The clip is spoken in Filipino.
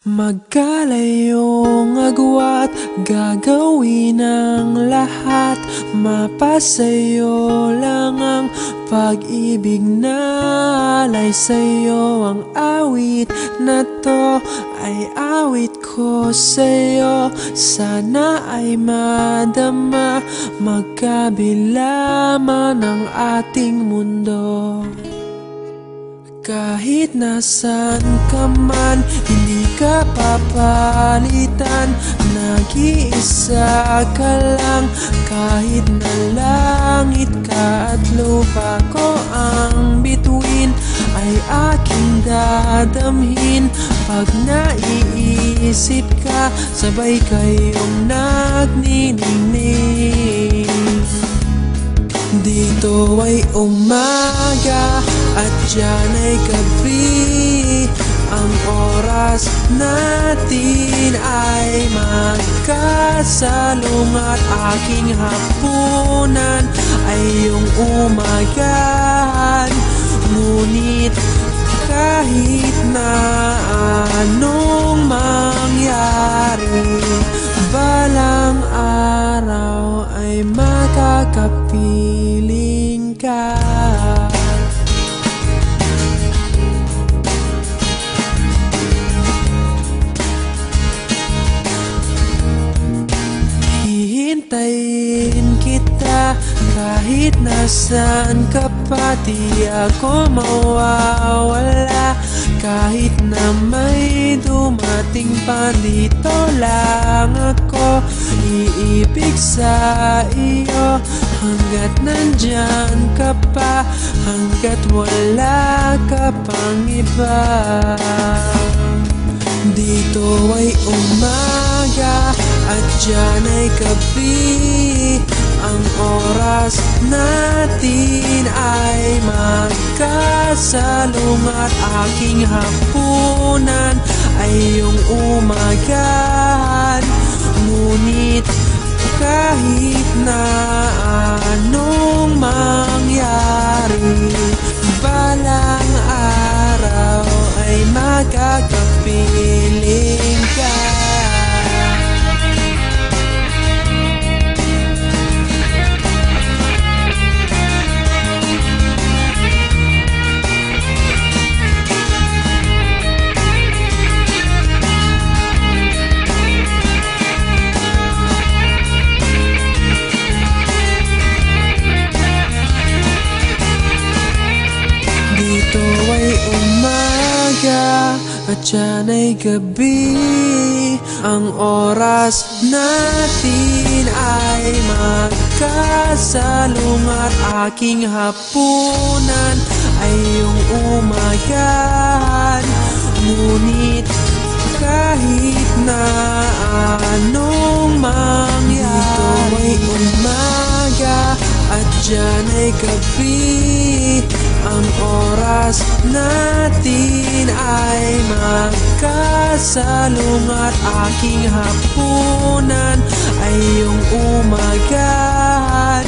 Magkalayong agwat, gagawin ang lahat. Mapasayo lang ang pag-ibig na alay sa'yo. Ang awit na to ay awit ko sa'yo. Sana ay madama, magkabila man ang ating mundo. Kahit nasan ka man, hindi ka papalitan. Nag-iisa ka lang, kahit na langit ka at lupa ko ang bituin, ay aking dadamhin. Pag naiisip ka, sabay kayong nagniningning. Dito ay umaga at diyan ay gabi. Ang oras natin ay magkasalungat. Aking hapunan ay iyong umagahan. Ngunit kahit na anong mangyari, balang araw ay makakapiling ka. Hihintayin kita kahit nasaan ka pa. Di ako mawawala kahit na may dumating pa. Dito lang ako iibig sa iyo hanggat nandyan ka pa, hanggat wala ka pang iba. Dito ay umaga at diyan ay gabi. Ang oras natin ay magkasalungat. Aking hapunan ay iyong umagahan. Ngunit kahit na anong mangyari, balang araw ay magkakapiling ka. Dito ay umaga at diyan ay gabi. Ang oras natin ay magkasalungat. Aking hapunan ay iyong umagahan. Ngunit kahit na anong mangyari, dito ay umaga at diyan ay gabi. Ang oras natin ay magkasalungat. Aking hapunan ay iyong umagahan.